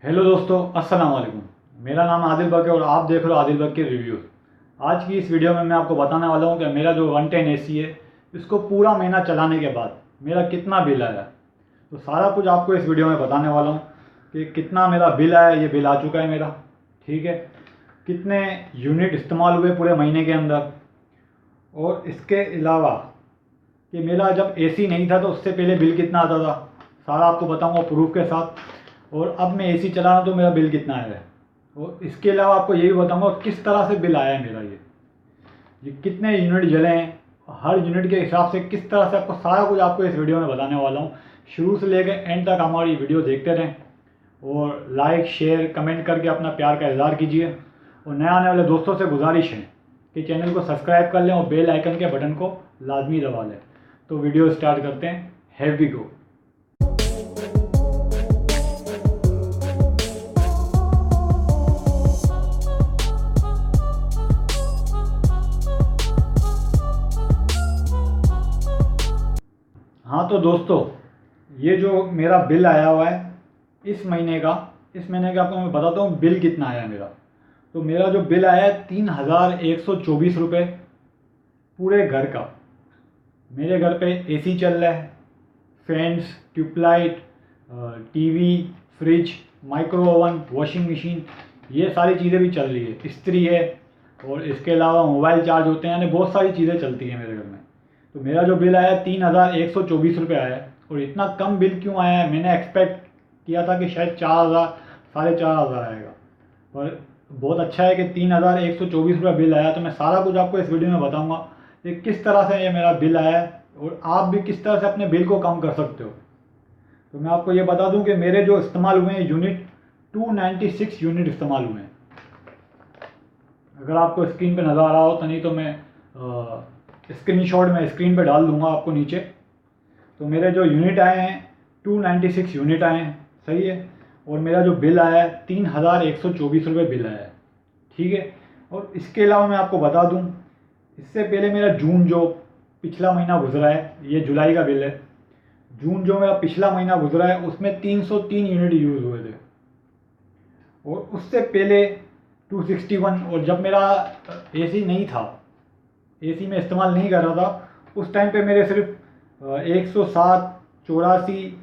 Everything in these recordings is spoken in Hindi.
हेलो दोस्तों, अस्सलाम वालेकुम। मेरा नाम आदिल बक है और आप देख रहे हो आदिल बक के रिव्यूज़। आज की इस वीडियो में मैं आपको बताने वाला हूँ कि मेरा जो 110 एसी है इसको पूरा महीना चलाने के बाद मेरा कितना बिल आया। तो सारा कुछ आपको इस वीडियो में बताने वाला हूँ कि कितना मेरा बिल आया। ये बिल आ चुका है मेरा, ठीक है। कितने यूनिट इस्तेमाल हुए पूरे महीने के अंदर, और इसके अलावा कि मेरा जब एसी नहीं था तो उससे पहले बिल कितना आता था, सारा आपको बताऊंगा प्रूफ के साथ। और अब मैं एसी चला रहा हूँ तो मेरा बिल कितना आया है, और इसके अलावा आपको ये भी बताऊंगा किस तरह से बिल आया है मेरा। ये कितने यूनिट जले हैं, हर यूनिट के हिसाब से किस तरह से, आपको सारा कुछ आपको इस वीडियो में बताने वाला हूँ। शुरू से लेकर एंड तक हमारी वीडियो देखते रहें और लाइक शेयर कमेंट करके अपना प्यार का इजहार कीजिए। और नए आने वाले दोस्तों से गुजारिश है कि चैनल को सब्सक्राइब कर लें और बेल आइकन के बटन को लाजमी दबा लें। तो वीडियो स्टार्ट करते हैं। Have we go. हाँ तो दोस्तों, ये जो मेरा बिल आया हुआ है इस महीने का आपको मैं बताता हूँ बिल कितना आया है मेरा। तो मेरा जो बिल आया है 3124 रुपये पूरे घर का। मेरे घर पे एसी चल रहा है, fans, tubelight, TV, fridge, micro oven, washing machine, ये सारी चीज़ें भी चल रही है, इस्त्री है, और इसके अलावा मोबाइल चार्ज होते हैं, यानी बहुत सारी चीज़ें चलती हैं मेरे घर में। तो मेरा जो बिल आया 3124 रुपये आया है। और इतना कम बिल क्यों आया है, मैंने एक्सपेक्ट किया था कि शायद 4000 4500 आएगा, पर बहुत अच्छा है कि 3124 रुपये बिल आया। तो मैं सारा कुछ आपको इस वीडियो में बताऊंगा कि किस तरह से ये मेरा बिल आया है और आप भी किस तरह से अपने बिल को कम कर सकते हो। तो मैं आपको ये बता दूं कि मेरे जो इस्तेमाल हुए हैं यूनिट 296 यूनिट इस्तेमाल हुए हैं। अगर आपको स्क्रीन पे नज़र आ रहा हो तो, नहीं तो मैं स्क्रीनशॉट में स्क्रीन पे डाल दूंगा आपको नीचे। तो मेरे जो यूनिट आए हैं 296 यूनिट आए हैं, सही है। और मेरा जो बिल आया है 3124 रुपये बिल आया है, ठीक है। और इसके अलावा मैं आपको बता दूं, इससे पहले मेरा जून जो पिछला महीना गुजरा है, ये जुलाई का बिल है। जून जो मेरा पिछला महीना गुजरा है उसमें 303 यूनिट यूज़ हुए थे, और उससे पहले 261। और जब मेरा एसी नहीं था, एसी में इस्तेमाल नहीं कर रहा था, उस टाइम पे मेरे सिर्फ 107, 84,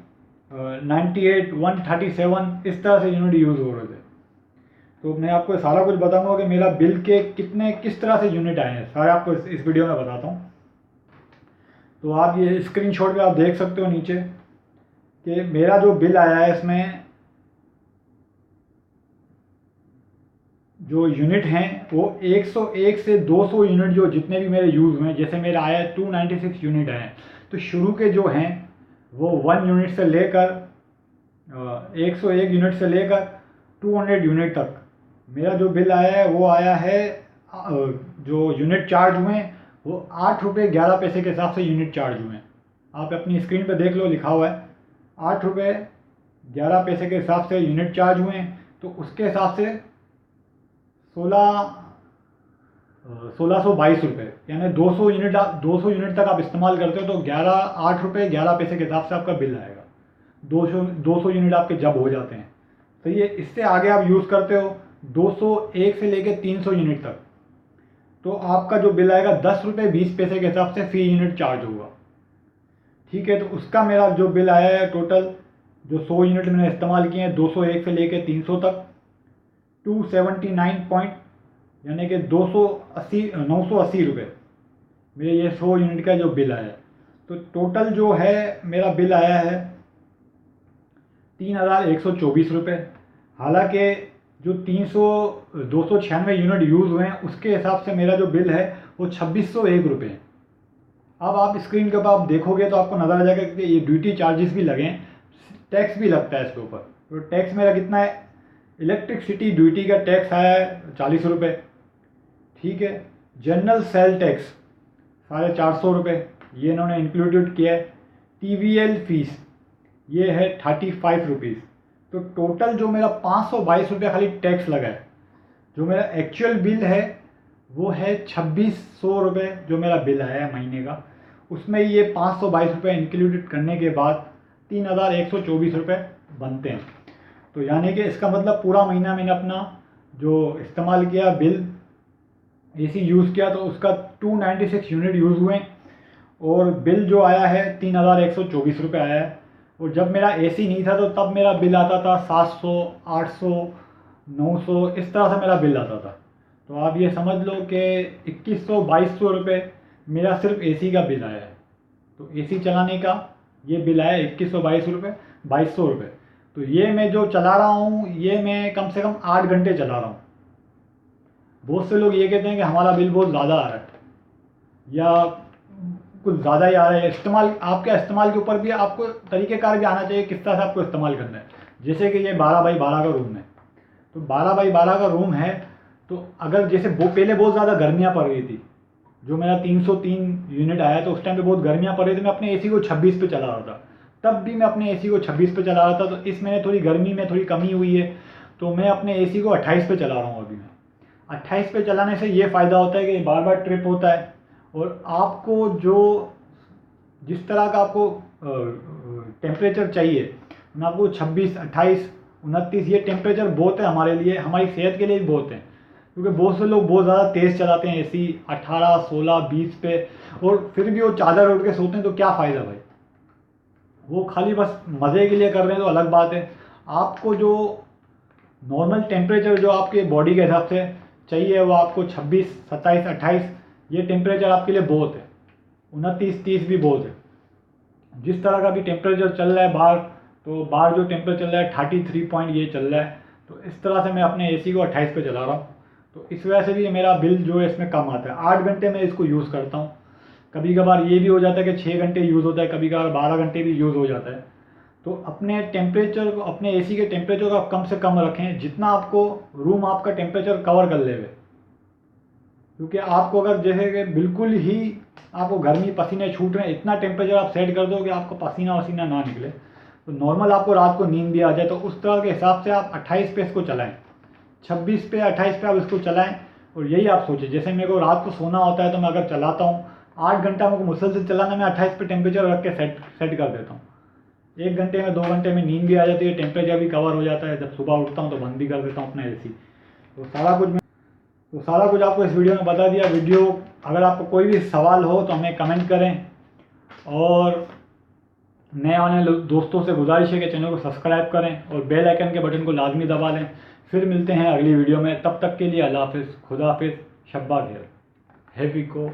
98, 137 इस तरह से यूनिट यूज़ हो रहे थे। तो मैं आपको सारा कुछ बताऊंगा कि मेरा बिल के किस तरह से यूनिट आए हैं, सारे आपको इस वीडियो में बताता हूँ। तो आप ये स्क्रीनशॉट पे आप देख सकते हो नीचे कि मेरा जो बिल आया है इसमें जो यूनिट हैं वो 101 से 200 यूनिट, जो जितने भी मेरे यूज़ हुए हैं, जैसे मेरा आया है 296 यूनिट आए हैं। तो शुरू के जो हैं वो 1 यूनिट से लेकर 101 यूनिट से लेकर 200 यूनिट तक मेरा जो बिल आया है वो आया है। जो यूनिट चार्ज हुए हैं वो 8 रुपये 11 पैसे के हिसाब से यूनिट चार्ज हुए हैं। आप अपनी स्क्रीन पर देख लो, लिखा हुआ है 8 रुपये 11 पैसे के हिसाब से यूनिट चार्ज हुए हैं। तो उसके हिसाब से 1622 रुपये, यानी 200 यूनिट तक आप इस्तेमाल करते हो तो 8 रुपये 11 पैसे के हिसाब से आपका बिल आएगा। 200 यूनिट आपके जब हो जाते हैं, तो ये इससे आगे आप यूज़ करते हो 201 से लेकर 300 यूनिट तक, तो आपका जो बिल आएगा 10 रुपये 20 पैसे के हिसाब से फी यूनिट चार्ज होगा, ठीक है। तो उसका मेरा जो बिल आया है टोटल, जो 100 यूनिट मैंने इस्तेमाल किए हैं 201 से लेकर 300 तक, 279 पॉइंट, यानी कि 980 रुपये मेरे ये 100 यूनिट का जो बिल आया है। तो टोटल जो है मेरा बिल आया है 3124 रुपये। हालांकि जो 296 यूनिट यूज़ हुए हैं उसके हिसाब से मेरा जो बिल है वो 2601 रुपये है। अब आप स्क्रीन के ऊपर आप देखोगे तो आपको नज़र आ जाएगा कि ये ड्यूटी चार्जेस भी लगे हैं, टैक्स भी लगता है इसके ऊपर। तो टैक्स मेरा कितना है, इलेक्ट्रिसिटी ड्यूटी का टैक्स आया है 40 रुपये, ठीक है। जनरल सेल टैक्स 450 रुपये, ये इन्होंने इंक्लूडेड किया है। TVL फीस ये है 35 रुपीज़। तो टोटल जो मेरा 522 रुपये खाली टैक्स लगा है। जो मेरा एक्चुअल बिल है वो है 2600 रुपये, जो मेरा बिल आया है महीने का, उसमें ये 522 रुपये इंक्लूडेड करने के बाद 3124 रुपये बनते हैं। तो यानी कि इसका मतलब पूरा महीना मैंने अपना जो इस्तेमाल किया बिल एसी यूज़ किया तो उसका 296 यूनिट यूज़ हुए और बिल जो आया है 3124 रुपये आया है। और जब मेरा एसी नहीं था तो तब मेरा बिल आता था 700, 800, 900 इस तरह से मेरा बिल आता था। तो आप ये समझ लो कि 2100-2200 रुपये मेरा सिर्फ एसी का बिल आया है। तो एसी चलाने का ये बिल आया 2122 रुपये। तो ये मैं जो चला रहा हूँ ये मैं कम से कम 8 घंटे चला रहा हूँ। बहुत से लोग ये कहते हैं कि हमारा बिल बहुत ज़्यादा आ रहा है या कुछ ज़्यादा ही आ रहा है। इस्तेमाल आपके इस्तेमाल के ऊपर भी आपको तरीक़ेकार भी आना चाहिए किस तरह से आपको इस्तेमाल करना है। जैसे कि ये 12x12 का रूम है, तो 12x12 का रूम है तो अगर जैसे वो पहले बहुत ज़्यादा गर्मियाँ पड़ रही थी, जो मेरा 303 यूनिट आया तो उस टाइम पे बहुत गर्मियाँ पड़ रही थी, मैं अपने एसी को 26 पे चला रहा था। तब भी मैं अपने एसी को 26 पे चला रहा था। तो इस महीने थोड़ी गर्मी में थोड़ी कमी हुई है तो मैं अपने एसी को 28 पे चला रहा हूँ अभी मैं। 28 पे चलाने से ये फ़ायदा होता है कि बार बार ट्रिप होता है और आपको जो जिस तरह का आपको टेम्परेचर चाहिए, मैं आपको 26, 28, 29 ये टेम्परेचर बहुत है हमारे लिए, हमारी सेहत के लिए भी बहुत है। क्योंकि बहुत से लोग बहुत ज़्यादा तेज़ चलाते हैं एसी 18, 16, 20 पे और फिर भी वो चादर ओढ़ के सोते हैं। तो क्या फ़ायदा भाई, वो खाली बस मज़े के लिए कर रहे हैं तो अलग बात है। आपको जो नॉर्मल टेम्परेचर जो आपके बॉडी के हिसाब से चाहिए वो आपको 26, 27, 28 ये टेम्परेचर आपके लिए बहुत है। 29, 30 भी बहुत है। जिस तरह का भी टेम्परेचर चल रहा है बाहर, तो बाहर जो टेम्परेचर चल रहा है 33 पॉइंट ये चल रहा है। तो इस तरह से मैं अपने एसी को 28 पे चला रहा हूँ। तो इस वजह से भी मेरा बिल जो है इसमें कम आता है। 8 घंटे में इसको यूज़ करता हूँ। कभी कभार ये भी हो जाता है कि 6 घंटे यूज़ होता है, कभी कभार 12 घंटे भी यूज़ हो जाता है। तो अपने टेम्परेचर को, अपने एसी के टेम्परेचर को आप कम से कम रखें जितना आपको रूम आपका टेम्परेचर कवर कर लेवे। क्योंकि आपको अगर जैसे कि बिल्कुल ही आपको गर्मी पसीने छूट रहे हैं, इतना टेम्परेचर आप सेट कर दो कि आपको पसीना वसीना ना निकले, तो नॉर्मल आपको रात को नींद भी आ जाए। तो उस तरह के हिसाब से आप 28 पे इसको चलाएं, 26 पे 28 पे आप इसको चलाएं। और यही आप सोचें, जैसे मेरे को रात को सोना होता है तो मैं अगर चलाता हूँ 8 घंटा मेरे को मुसलसल चलाना, मैं 28 पे टेम्परेचर रख के सेट कर देता हूँ। 1 घंटे में 2 घंटे में नींद भी आ जाती है, टेम्परेचर भी कवर हो जाता है। जब सुबह उठता हूँ तो बंद भी कर देता हूँ अपना एसी। तो सारा कुछ आपको इस वीडियो में बता दिया। वीडियो अगर आपको कोई भी सवाल हो तो हमें कमेंट करें और नए आने दोस्तों से गुजारिश है कि चैनल को सब्सक्राइब करें और बेल आइकन के बटन को लाजमी दबा लें। फिर मिलते हैं अगली वीडियो में, तब तक के लिए अल्लाह हाफिज़, खुदा हाफिज़, शब्बा खैर, हैप्पी को।